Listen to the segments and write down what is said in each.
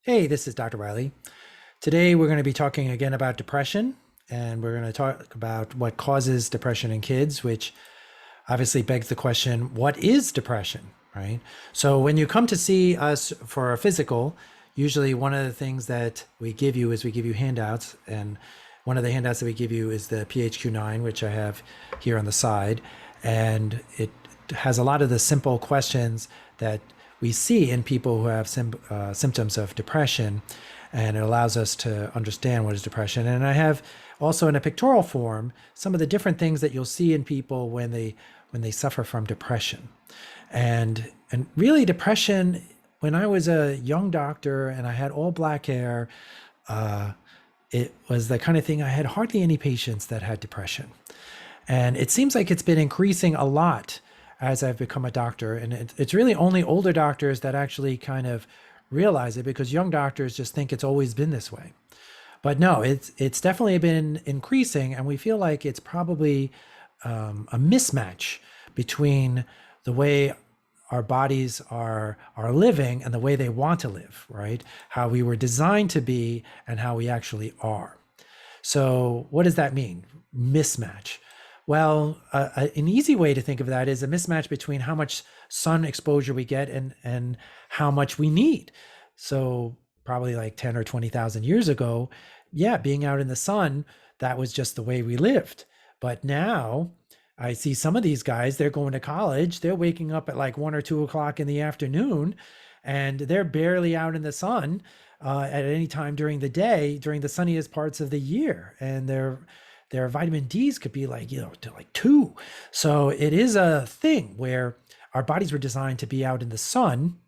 Hey, this is Dr. Reilly. Today we're going to be talking again about depression, and we're going to talk about what causes depression in kids, which obviously begs the question, what is depression, right? So when you come to see us for a physical, usually one of the things that we give you is we give you handouts, and one of the handouts that we give you is the PHQ-9, which I have here on the side, and it has a lot of the simple questions that we see in people who have symptoms of depression, and it allows us to understand what is depression. And I have also in a pictorial form some of the different things that you'll see in people when they suffer from depression. And really depression, when I was a young doctor and I had all black hair, uh, it was the kind of thing I had hardly any patients that had depression. And it seems like it's been increasing a lot as I've become a doctor. And it's really only older doctors that actually kind of realize it, because young doctors just think it's always been this way. But no, it's definitely been increasing, and we feel like it's probably a mismatch between the way our bodies are living and the way they want to live, right? How we were designed to be and how we actually are. So what does that mean? Mismatch. Well, an easy way to think of that is a mismatch between how much sun exposure we get and how much we need. So probably like 10 or 20,000 years ago, yeah, being out in the sun, that was just the way we lived. But now I see some of these guys, they're going to college, they're waking up at like 1 or 2 o'clock in the afternoon, and they're barely out in the sun at any time during the day, during the sunniest parts of the year. And their vitamin D's could be like, to like 2. So it is a thing where our bodies were designed to be out in the sun.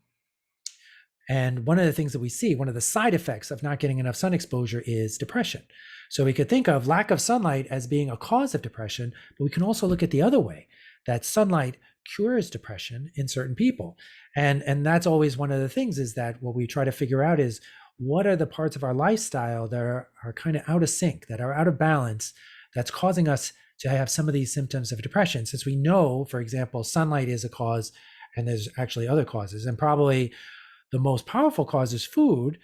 And one of the things that we see, one of the side effects of not getting enough sun exposure is depression. So we could think of lack of sunlight as being a cause of depression, but we can also look at the other way, that sunlight cures depression in certain people. And that's always one of the things, is that what we try to figure out is what are the parts of our lifestyle that are kind of out of sync, that are out of balance, that's causing us to have some of these symptoms of depression. Since we know, for example, sunlight is a cause, and there's actually other causes, and probably the most powerful cause is food,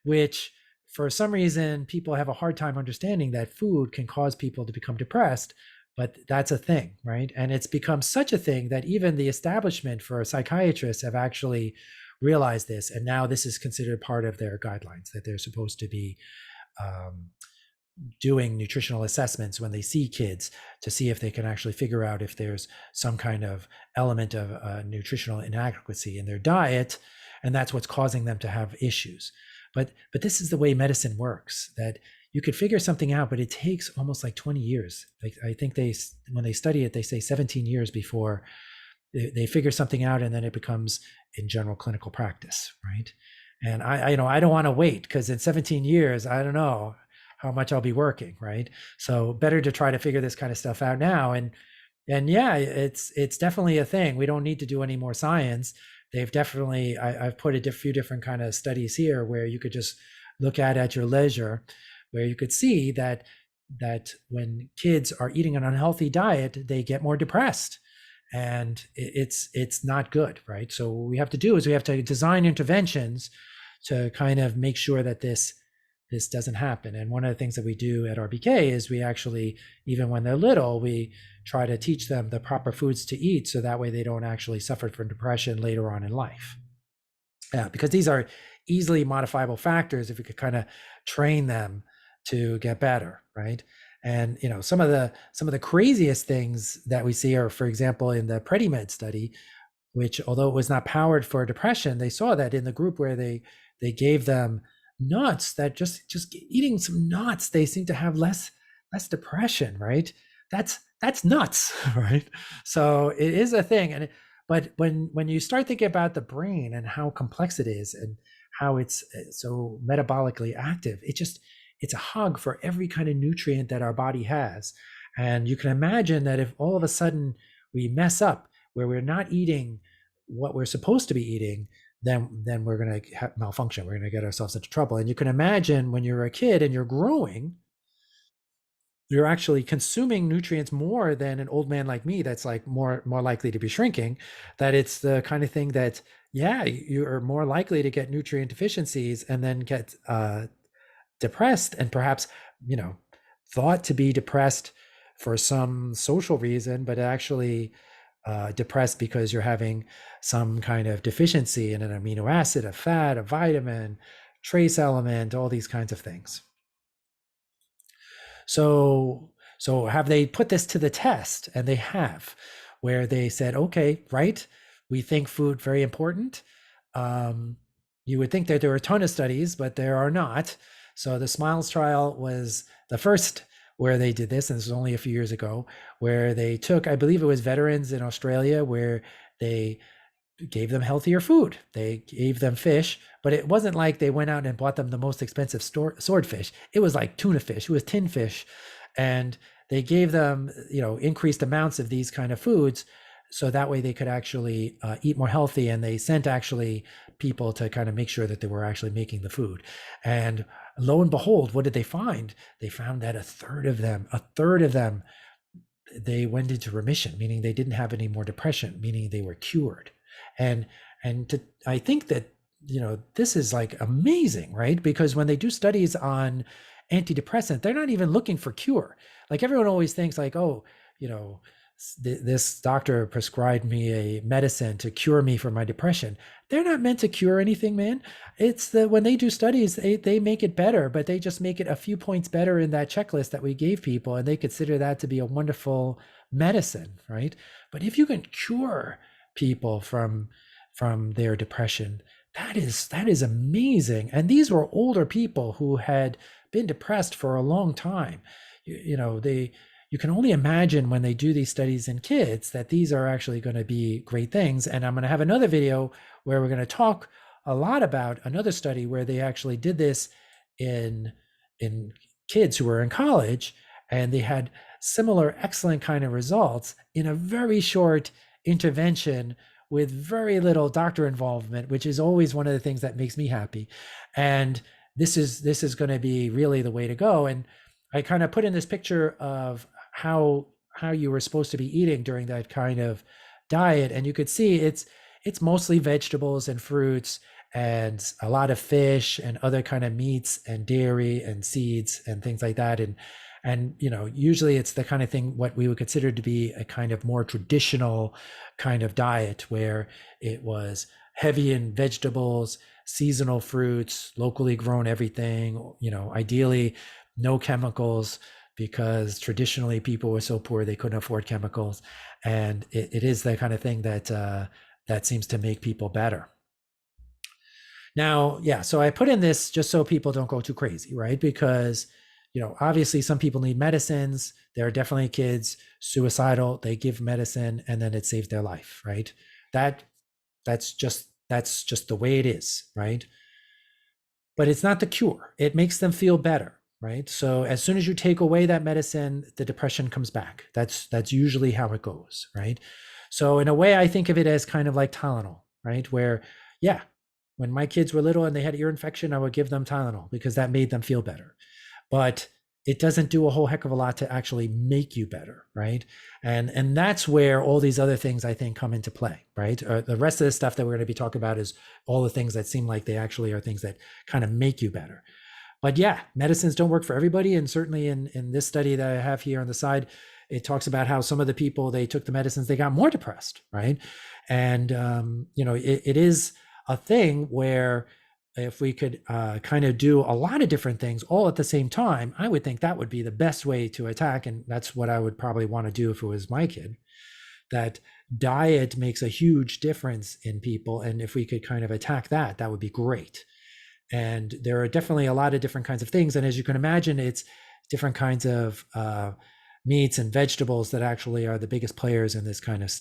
which for some reason people have a hard time understanding that food can cause people to become depressed. But that's a thing, right? And it's become such a thing that even the establishment for psychiatrists have actually realized this. And now this is considered part of their guidelines, that they're supposed to be um, doing nutritional assessments when they see kids to see if they can actually figure out if there's some kind of element of nutritional inadequacy in their diet, and that's what's causing them to have issues. But this is the way medicine works, that you could figure something out, but it takes almost like 20 years. Like, I think when they study it, they say 17 years before they figure something out, and then it becomes in general clinical practice, right? And I don't want to wait, because in 17 years, I don't know how much I'll be working, right? So better to try to figure this kind of stuff out now. And yeah, it's definitely a thing. We don't need to do any more science. They've definitely, I've put a few different kind of studies here where you could just look at your leisure, where you could see that when kids are eating an unhealthy diet, they get more depressed, and it's not good, right? So what we have to do is we have to design interventions to kind of make sure that this doesn't happen. And one of the things that we do at RBK is we actually, even when they're little, we try to teach them the proper foods to eat, so that way they don't actually suffer from depression later on in life. Yeah, because these are easily modifiable factors if we could kind of train them to get better, right? And some of the craziest things that we see are, for example, in the PrediMed study, which, although it was not powered for depression, they saw that in the group where they gave them nuts, that just eating some nuts, they seem to have less depression, right? That's nuts. Right? So it is a thing. But when you start thinking about the brain and how complex it is and how it's so metabolically active, it's a hug for every kind of nutrient that our body has. And you can imagine that if all of a sudden we mess up, where we're not eating what we're supposed to be eating, then we're going to malfunction. We're going to get ourselves into trouble. And you can imagine when you're a kid and you're growing, you're actually consuming nutrients more than an old man like me that's like more likely to be shrinking. That it's the kind of thing that Yeah, you're more likely to get nutrient deficiencies and then get depressed, and perhaps, you know, thought to be depressed for some social reason, but actually depressed because you're having some kind of deficiency in an amino acid, a fat, a vitamin, trace element, all these kinds of things. So have they put this to the test? And they have, where they said, okay, right, we think food very important. Um, you would think that there are a ton of studies, but there are not. So the SMILES trial was the first where they did this, and this was only a few years ago, where they took, I believe it was veterans in Australia, where they gave them healthier food. They gave them fish, but it wasn't like they went out and bought them the most expensive swordfish. It was like tuna fish. It was tin fish, and they gave them, you know, increased amounts of these kind of foods, so that way they could actually eat more healthy. And they sent actually people to kind of make sure that they were actually making the food. And lo and behold, what did they find? They found that a third of them, they went into remission, meaning they didn't have any more depression, meaning they were cured. And I think that, you know, this is like amazing, right? Because when they do studies on antidepressant, they're not even looking for cure. Like everyone always thinks like, oh, you know, this doctor prescribed me a medicine to cure me for my depression. They're not meant to cure anything, man. It's the when they do studies, they make it better, but they just make it a few points better in that checklist that we gave people, and they consider that to be a wonderful medicine, right? But if you can cure people from their depression, that is amazing. And these were older people who had been depressed for a long time. You know, you can only imagine when they do these studies in kids that these are actually going to be great things. And I'm going to have another video where we're going to talk a lot about another study where they actually did this in in kids who were in college, and they had similar excellent kind of results in a very short intervention with very little doctor involvement, which is always one of the things that makes me happy. And this is going to be really the way to go. And I kind of put in this picture of how you were supposed to be eating during that kind of diet, and you could see it's mostly vegetables and fruits and a lot of fish and other kind of meats and dairy and seeds and things like that. And you know, usually it's the kind of thing what we would consider to be a kind of more traditional kind of diet, where it was heavy in vegetables, seasonal fruits, locally grown everything, you know, ideally no chemicals, because traditionally people were so poor they couldn't afford chemicals. And it is the kind of thing that that seems to make people better. Now, yeah, so I put in this just so people don't go too crazy, right? Because, you know, obviously some people need medicines. There are definitely kids suicidal, they give medicine and then it saves their life, right? That that's just the way it is, right? But it's not the cure. It makes them feel better, right? So as soon as you take away that medicine, the depression comes back. That's usually how it goes, right? So in a way, I think of it as kind of like Tylenol, right? Where, yeah, when my kids were little and they had ear infection, I would give them Tylenol because that made them feel better. But it doesn't do a whole heck of a lot to actually make you better, right? And that's where all these other things I think come into play, right? The rest of the stuff that we're going to be talking about is all the things that seem like they actually are things that kind of make you better. But yeah, medicines don't work for everybody. And certainly in this study that I have here on the side, it talks about how some of the people, they took the medicines, they got more depressed, right? And you know, it is a thing where if we could kind of do a lot of different things all at the same time, I would think that would be the best way to attack. And that's what I would probably want to do if it was my kid. That diet makes a huge difference in people. And if we could kind of attack that, that would be great. And there are definitely a lot of different kinds of things. And as you can imagine, it's different kinds of meats and vegetables that actually are the biggest players in this kind of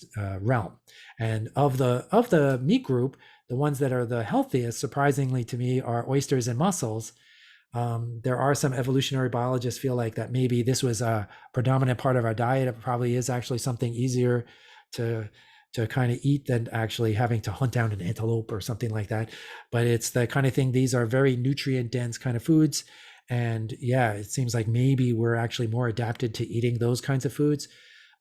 realm. And of the meat group, the ones that are the healthiest, surprisingly to me, are oysters and mussels. There are some evolutionary biologists feel like that maybe this was a predominant part of our diet. It probably is actually something easier to kind of eat than actually having to hunt down an antelope or something like that. But it's the kind of thing, these are very nutrient dense kind of foods. And yeah, it seems like maybe we're actually more adapted to eating those kinds of foods.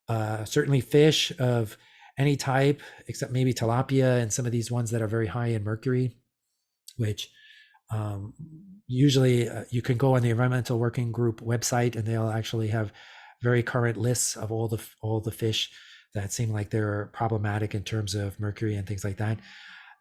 Certainly fish of any type except maybe tilapia and some of these ones that are very high in mercury, which um, usually you can go on the Environmental Working Group website and they'll actually have very current lists of all the fish that seem like they're problematic in terms of mercury and things like that.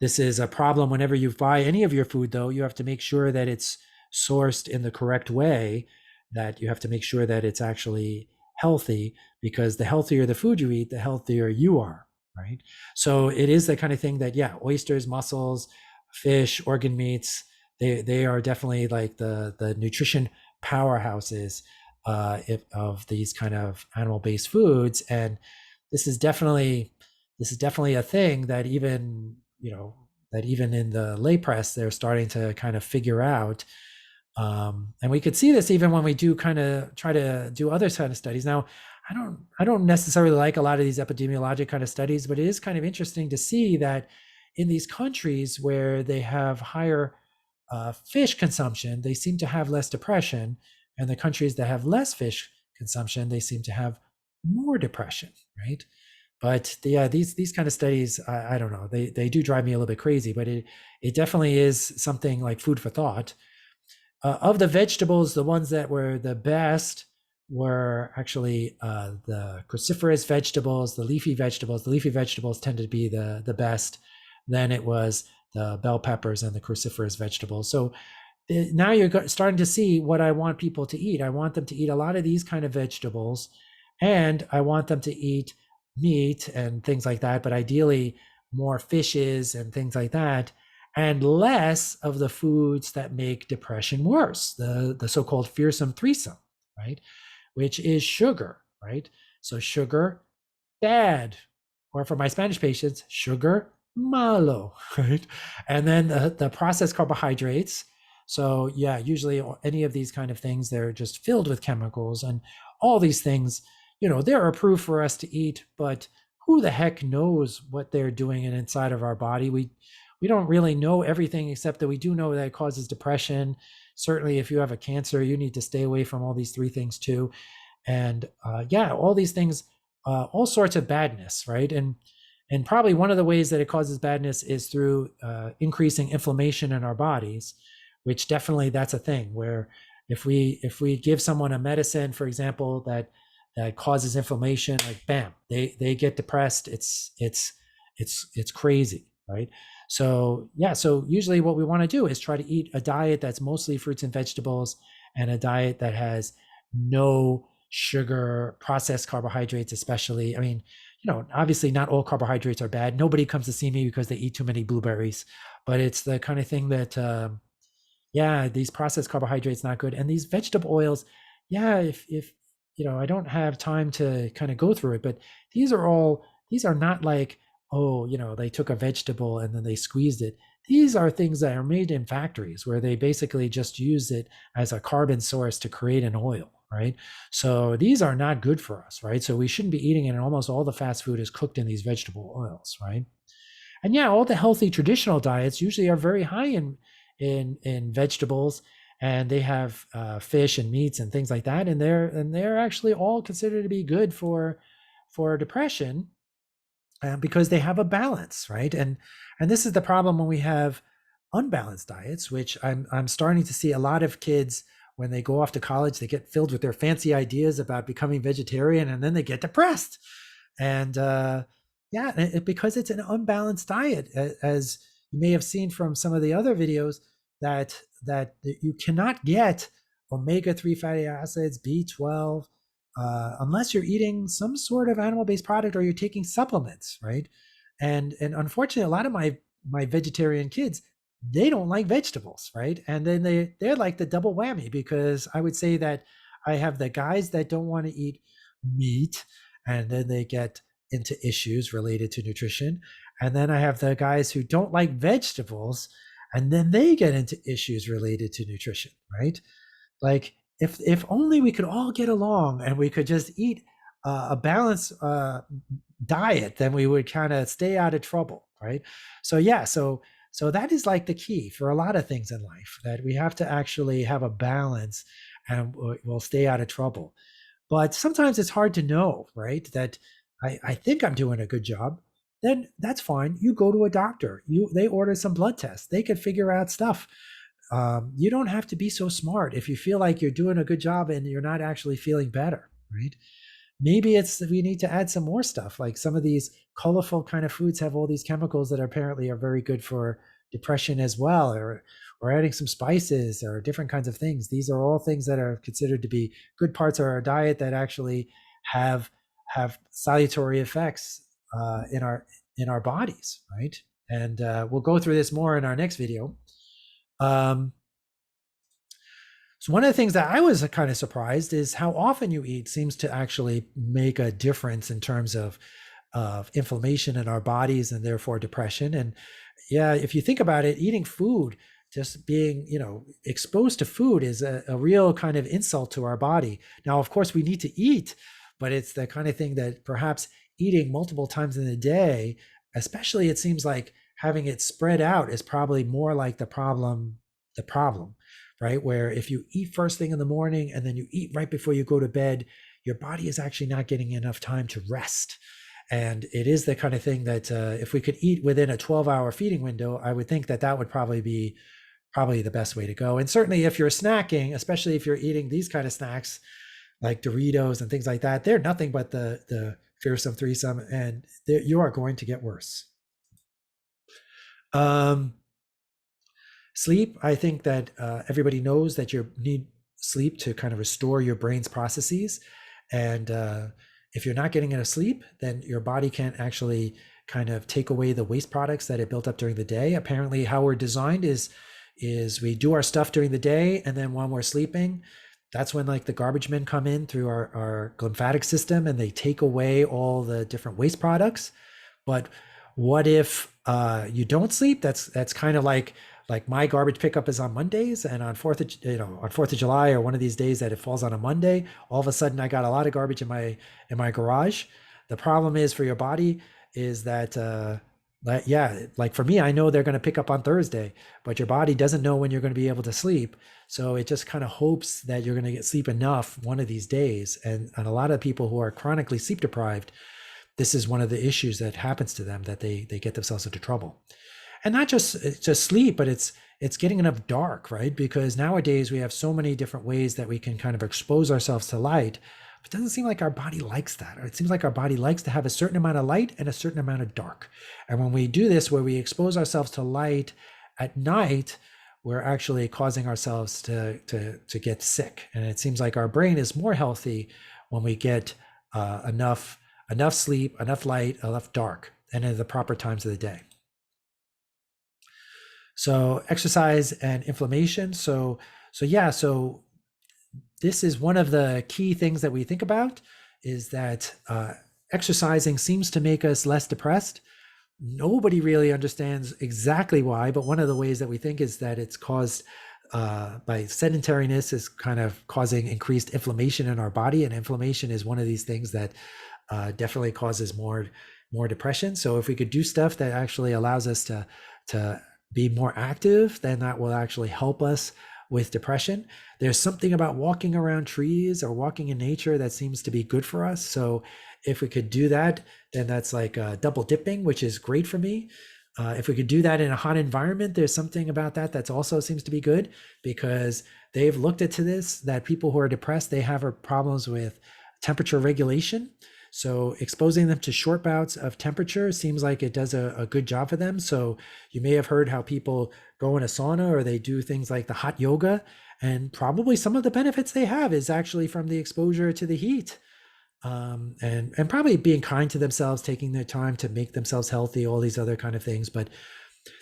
This is a problem whenever you buy any of your food, though. You have to make sure that it's sourced in the correct way, that you have to make sure that it's actually healthy, because the healthier the food you eat, the healthier you are, right? So it is the kind of thing that, yeah, oysters, mussels, fish, organ meats, they are definitely like the nutrition powerhouses of these kind of animal-based foods. And this is definitely a thing that even that even in the lay press they're starting to kind of figure out. And we could see this even when we do kind of try to do other kind of studies. Now, I don't necessarily like a lot of these epidemiologic kind of studies, but it is kind of interesting to see that in these countries where they have higher fish consumption, they seem to have less depression, and the countries that have less fish consumption, they seem to have more depression, right? But yeah, these kind of studies, I don't know, they do drive me a little bit crazy, but it definitely is something like food for thought. Of the vegetables, the ones that were the best were actually the cruciferous vegetables, the leafy vegetables. The leafy vegetables tend to be the best. Then it was the bell peppers and the cruciferous vegetables. So now you're starting to see what I want people to eat. I want them to eat a lot of these kind of vegetables, and I want them to eat meat and things like that, but ideally more fishes and things like that, and less of the foods that make depression worse, the so-called fearsome threesome, right? Which is sugar, right? So sugar, bad. Or for my Spanish patients, sugar, malo, right? And then the processed carbohydrates. So yeah, usually any of these kind of things, they're just filled with chemicals, and all these things, they're approved for us to eat, but who the heck knows what they're doing inside of our body? We don't really know everything, except that we do know that it causes depression. Certainly, if you have a cancer, you need to stay away from all these three things too. And yeah, all these things, all sorts of badness, right? And probably one of the ways that it causes badness is through increasing inflammation in our bodies, which definitely that's a thing where if we give someone a medicine, for example, that causes inflammation, like bam, they get depressed. It's crazy, right? So yeah, so usually what we want to do is try to eat a diet that's mostly fruits and vegetables, and a diet that has no sugar, processed carbohydrates, especially. I mean, obviously not all carbohydrates are bad. Nobody comes to see me because they eat too many blueberries, but it's the kind of thing that, yeah, these processed carbohydrates, not good. And these vegetable oils, yeah, if I don't have time to kind of go through it, but these are not like, oh, they took a vegetable and then they squeezed it. These are things that are made in factories where they basically just use it as a carbon source to create an oil, right? So these are not good for us, right? So we shouldn't be eating it. And almost all the fast food is cooked in these vegetable oils, right? And yeah, all the healthy traditional diets usually are very high in vegetables, and they have fish and meats and things like that, and they're actually all considered to be good for depression, because they have a balance, right? And this is the problem when we have unbalanced diets, which I'm starting to see a lot of kids when they go off to college, they get filled with their fancy ideas about becoming vegetarian, and then they get depressed. And yeah, because it's an unbalanced diet, as you may have seen from some of the other videos, that you cannot get omega-3 fatty acids, B12, unless you're eating some sort of animal-based product or you're taking supplements, right? And unfortunately, a lot of my vegetarian kids, they don't like vegetables, right? And then they're like the double whammy, because I would say that I have the guys that don't want to eat meat, and then they get into issues related to nutrition. And then I have the guys who don't like vegetables, and then they get into issues related to nutrition, right? Like if only we could all get along and we could just eat a balanced diet, then we would kind of stay out of trouble, right? So yeah, so that is like the key for a lot of things in life, that we have to actually have a balance, and we'll stay out of trouble. But sometimes it's hard to know, right? That I think I'm doing a good job, then that's fine. You go to a doctor. They order some blood tests. They can figure out stuff. You don't have to be so smart if you feel like you're doing a good job and you're not actually feeling better, right? Maybe it's we need to add some more stuff, like some of these colorful kind of foods have all these chemicals that apparently are very good for depression as well, or adding some spices or different kinds of things. These are all things that are considered to be good parts of our diet that actually have have salutary effects in our bodies, right? And we'll go through this more in our next video. um, so one of the things that I was kind of surprised is how often you eat seems to actually make a difference in terms of inflammation in our bodies and therefore depression. And yeah, if you think about it, eating food, just being, exposed to food is a real kind of insult to our body. Now, of course, we need to eat, but it's the kind of thing that perhaps eating multiple times in a day, especially it seems like having it spread out is probably more like the problem, right? Where if you eat first thing in the morning and then you eat right before you go to bed, your body is actually not getting enough time to rest. And it is the kind of thing that if we could eat within a 12-hour feeding window, I would think that that would probably be the best way to go. And certainly if you're snacking, especially if you're eating these kind of snacks like Doritos and things like that, they're nothing but the fearsome threesome, and you are going to get worse. Um, Sleep, I think that everybody knows that you need sleep to kind of restore your brain's processes. And if you're not getting enough sleep, then your body can't actually kind of take away the waste products that it built up during the day. Apparently, how we're designed is we do our stuff during the day, and then when we're sleeping, that's when like the garbage men come in through our lymphatic system and they take away all the different waste products. But what if you don't sleep? That's kind of like my garbage pickup is on Mondays, and on Fourth of July or one of these days that it falls on a Monday, all of a sudden I got a lot of garbage in my garage. The problem is for your body is that yeah, like for me, I know they're going to pick up on Thursday, but your body doesn't know when you're going to be able to sleep. So it just kind of hopes that you're going to get sleep enough one of these days. And a lot of people who are chronically sleep deprived, this is one of the issues that happens to them, that they get themselves into trouble. And not just sleep, but it's getting enough dark, right? Because nowadays we have so many different ways that we can kind of expose ourselves to light. But it doesn't seem like our body likes that. It seems like our body likes to have a certain amount of light and a certain amount of dark. And when we do this, where we expose ourselves to light at night, we're actually causing ourselves to get sick. And it seems like our brain is more healthy when we get enough sleep, enough light, enough dark, and at the proper times of the day. So exercise and inflammation. So this is one of the key things that we think about, is that exercising seems to make us less depressed. Nobody really understands exactly why, but one of the ways that we think is that it's caused by sedentariness, is kind of causing increased inflammation in our body, and inflammation is one of these things that definitely causes more depression. So if we could do stuff that actually allows us to be more active, then that will actually help us with depression. There's something about walking around trees or walking in nature that seems to be good for us. So if we could do that, then that's like double dipping, which is great for me. If we could do that in a hot environment, there's something about that that's also seems to be good, because they've looked into this, that people who are depressed, they have problems with temperature regulation. So exposing them to short bouts of temperature seems like it does a good job for them. So you may have heard how people go in a sauna, or they do things like the hot yoga, and probably some of the benefits they have is actually from the exposure to the heat. And probably being kind to themselves, taking their time to make themselves healthy, all these other kind of things. But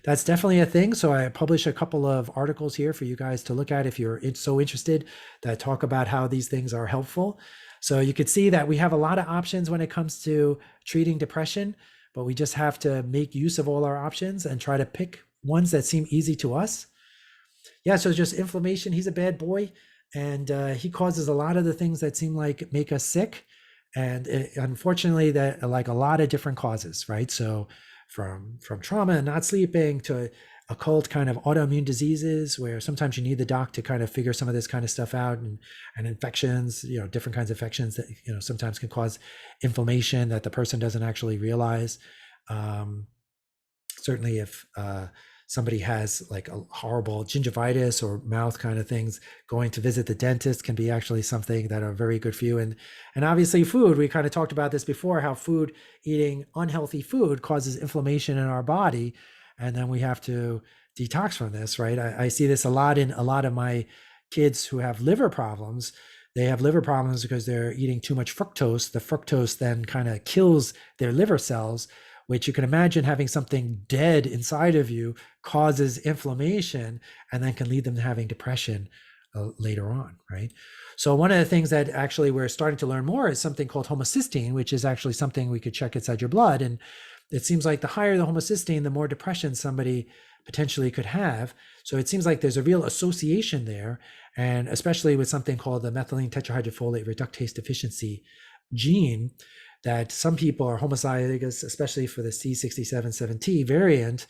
that's definitely a thing. So I publish a couple of articles here for you guys to look at if you're so interested, that talk about how these things are helpful. So you could see that we have a lot of options when it comes to treating depression, but we just have to make use of all our options and try to pick ones that seem easy to us. Yeah, so just inflammation. He's a bad boy, and he causes a lot of the things that seem like make us sick. And unfortunately, that like a lot of different causes, right? So from trauma and not sleeping to occult kind of autoimmune diseases, where sometimes you need the doc to kind of figure some of this kind of stuff out, and infections, different kinds of infections that, sometimes can cause inflammation that the person doesn't actually realize. Um, Certainly if somebody has like a horrible gingivitis or mouth kind of things, going to visit the dentist can be actually something that are very good for you. And obviously food, we kind of talked about this before, how food, eating unhealthy food causes inflammation in our body. And then we have to detox from this, right? I see this a lot in a lot of my kids who have liver problems. They have liver problems because they're eating too much fructose. The fructose then kind of kills their liver cells, which you can imagine having something dead inside of you causes inflammation and then can lead them to having depression later on, right? So one of the things that actually we're starting to learn more is something called homocysteine, which is actually something we could check inside your blood. And it seems like the higher the homocysteine, the more depression somebody potentially could have. So it seems like there's a real association there, and especially with something called the methylene tetrahydrofolate reductase deficiency gene, that some people are homozygous, especially for the C67-7T variant.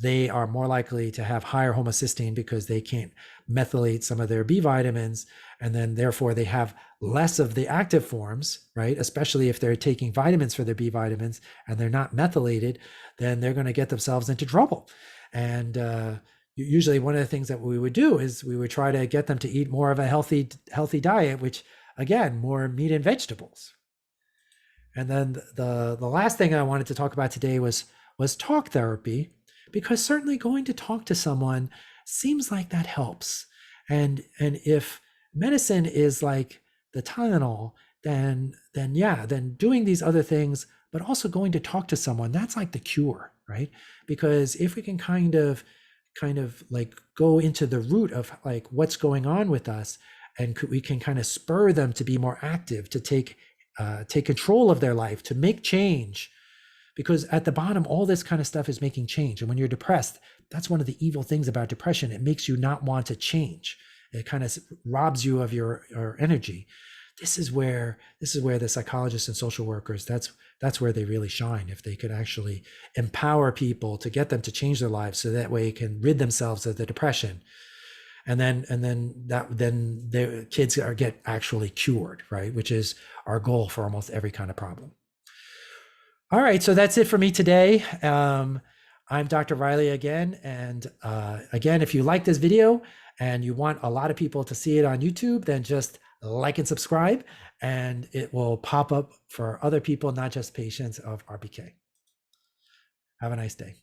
They are more likely to have higher homocysteine because they can't methylate some of their B vitamins, and then therefore they have less of the active forms, right? Especially if they're taking vitamins for their B vitamins and they're not methylated, then they're going to get themselves into trouble. And usually one of the things that we would do is we would try to get them to eat more of a healthy diet, which again, more meat and vegetables. And then the last thing I wanted to talk about today was talk therapy, because certainly going to talk to someone seems like that helps. And if medicine is like the Tylenol, then doing these other things, but also going to talk to someone, that's like the cure, right? Because if we can kind of like go into the root of like what's going on with us, and we can kind of spur them to be more active, to take control of their life, to make change. Because at the bottom, all this kind of stuff is making change. And when you're depressed, that's one of the evil things about depression. It makes you not want to change. It kind of robs you of your energy. This is where the psychologists and social workers, that's where they really shine. If they could actually empower people to get them to change their lives, so that way they can rid themselves of the depression. And then the kids get actually cured, right? Which is our goal for almost every kind of problem. All right, so that's it for me today. I'm Dr. Reilly again. And again, if you like this video and you want a lot of people to see it on YouTube, then just like and subscribe, and it will pop up for other people, not just patients of RBK. Have a nice day.